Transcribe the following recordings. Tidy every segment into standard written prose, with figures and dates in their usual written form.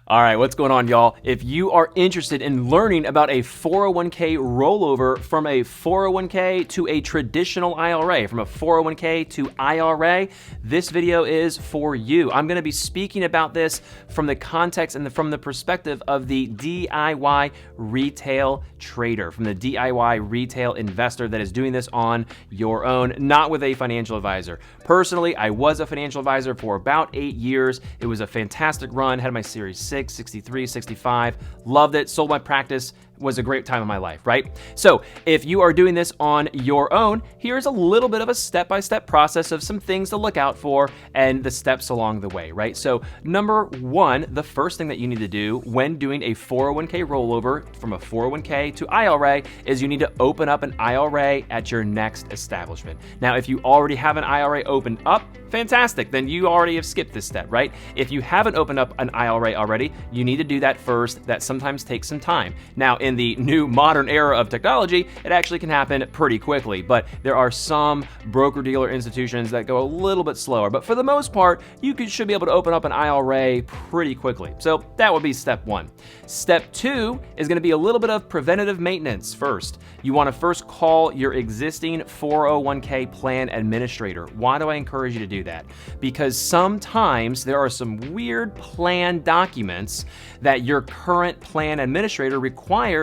All right, what's going on, y'all? If you are interested in learning about a 401k rollover from a 401k to a traditional IRA, from a 401k to IRA, this video is for you. I'm going to be speaking about this from the context and from the perspective of the DIY retail trader, from the DIY retail investor that is doing this on your own, not with a financial advisor. Personally, I was a financial advisor for about 8 years. It was a fantastic run, had my Series 6, 63, 65, loved it, sold my practice, was a great time of my life, right? So if you are doing this on your own, here's a little bit of a step-by-step process of some things to look out for and the steps along the way, right? So number one, the first thing that you need to do when doing a 401k rollover from a 401k to IRA is you need to open up an IRA at your next establishment. Now, if you already have an IRA opened up, fantastic, then you already have skipped this step, right? If you haven't opened up an IRA already, you need to do that first. That sometimes takes some time. Now, in the new modern era of technology, it actually can happen pretty quickly, but there are some broker-dealer institutions that go a little bit slower. But for the most part, you should be able to open up an IRA pretty quickly. So that would be step one. Step two is going to be a little bit of preventative maintenance first. You want to first call your existing 401k plan administrator. Why do I encourage you to do that? Because sometimes there are some weird plan documents that your current plan administrator requires,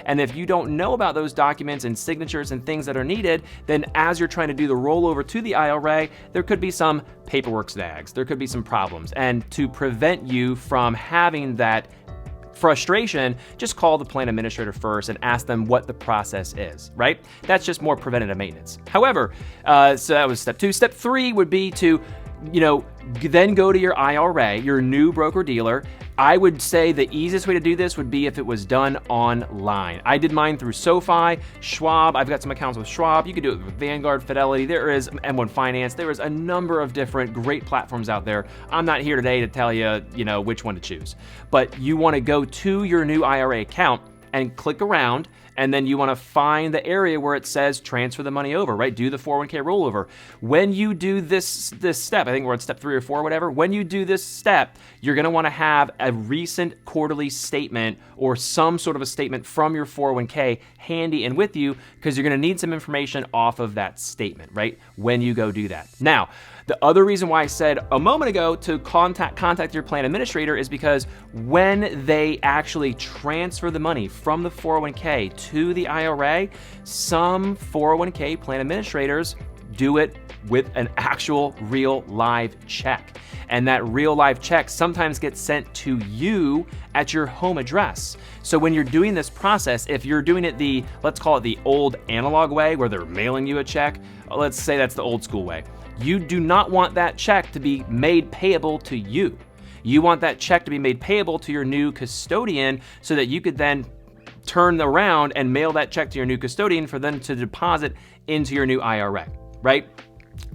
and if you don't know about those documents and signatures and things that are needed, then as you're trying to do the rollover to the IRA, there could be some paperwork snags, there could be some problems, and to prevent you from having that frustration, just call the plan administrator first and ask them what the process is, right? That's just more preventative maintenance. However, so that was step two. Step three would be to, then go to your IRA, your new broker dealer. I would say the easiest way to do this would be if it was done online. I did mine through SoFi, Schwab. I've got some accounts with Schwab. You could do it with Vanguard, Fidelity. There is M1 Finance. There is a number of different great platforms out there. I'm not here today to tell you, which one to choose. But you want to go to your new IRA account and click around, and then you want to find the area where it says transfer the money over, right? Do the 401k rollover. When you do this step, I think we're on step 3 or 4, whatever. When you do this step, you're going to want to have a recent quarterly statement or some sort of a statement from your 401k handy and with you, because you're going to need some information off of that statement, right? When you go do that. Now, the other reason why I said a moment ago to contact your plan administrator is because when they actually transfer the money from the 401k to the IRA, some 401k plan administrators do it with an actual real live check. And that real live check sometimes gets sent to you at your home address. So when you're doing this process, if you're doing it let's call it the old analog way where they're mailing you a check, let's say that's the old school way. You do not want that check to be made payable to you. You want that check to be made payable to your new custodian so that you could then turn around and mail that check to your new custodian for them to deposit into your new IRA, right?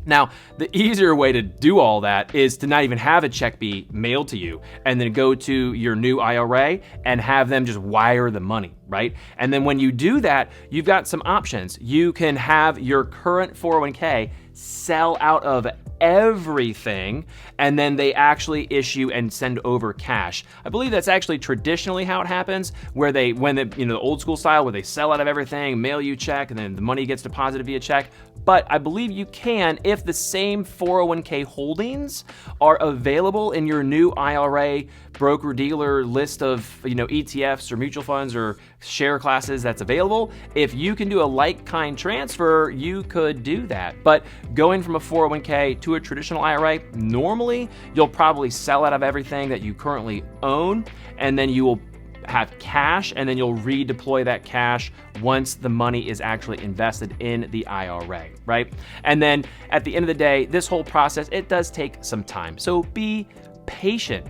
Now, the easier way to do all that is to not even have a check be mailed to you and then go to your new IRA and have them just wire the money, right? And then when you do that, you've got some options. You can have your current 401k sell out of everything, and then they actually issue and send over cash. I believe that's actually traditionally how it happens, where the old school style where they sell out of everything, mail you a check, and then the money gets deposited via check. But I believe you can if the same 401k holdings are available in your new IRA broker dealer list of ETFs or mutual funds or share classes that's available. If you can do a like-kind transfer, you could do that. But going from a 401k to a traditional IRA, normally you'll probably sell out of everything that you currently own, and then you will have cash, and then you'll redeploy that cash once the money is actually invested in the IRA, right? And then at the end of the day, this whole process, it does take some time. So be patient.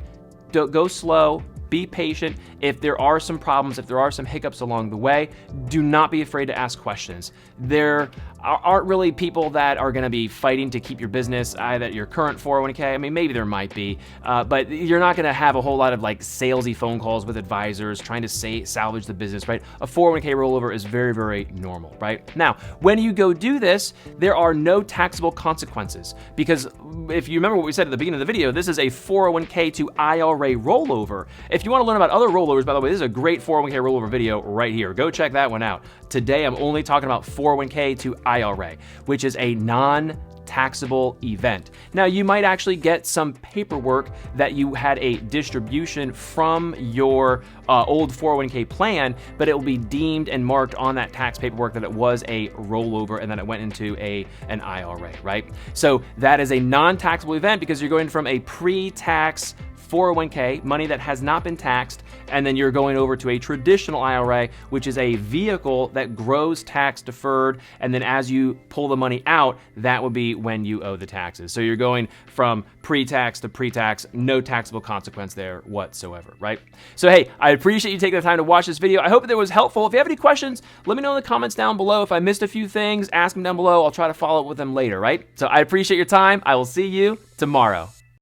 Don't go slow. Be patient. If there are some problems, if there are some hiccups along the way, do not be afraid to ask questions. aren't really people that are going to be fighting to keep your business, either your current 401k. I mean, maybe there might be, but you're not going to have a whole lot of like salesy phone calls with advisors trying to salvage the business, right? A 401k rollover is very, very normal, right? Now, when you go do this, there are no taxable consequences, because if you remember what we said at the beginning of the video, this is a 401k to IRA rollover. If you want to learn about other rollovers, by the way, this is a great 401k rollover video right here. Go check that one out. Today, I'm only talking about 401k to IRA, which is a non-taxable event. Now, you might actually get some paperwork that you had a distribution from your old 401k plan, but it will be deemed and marked on that tax paperwork that it was a rollover and then it went into an IRA, right? So that is a non-taxable event because you're going from a pre-tax 401k, money that has not been taxed, and then you're going over to a traditional IRA, which is a vehicle that grows tax deferred, and then as you pull the money out, that will be when you owe the taxes. So you're going from pre-tax to pre-tax, no taxable consequence there whatsoever, right? So hey, I appreciate you taking the time to watch this video. I hope that it was helpful. If you have any questions, let me know in the comments down below. If I missed a few things, ask them down below. I'll try to follow up with them later, right? So I appreciate your time. I will see you tomorrow.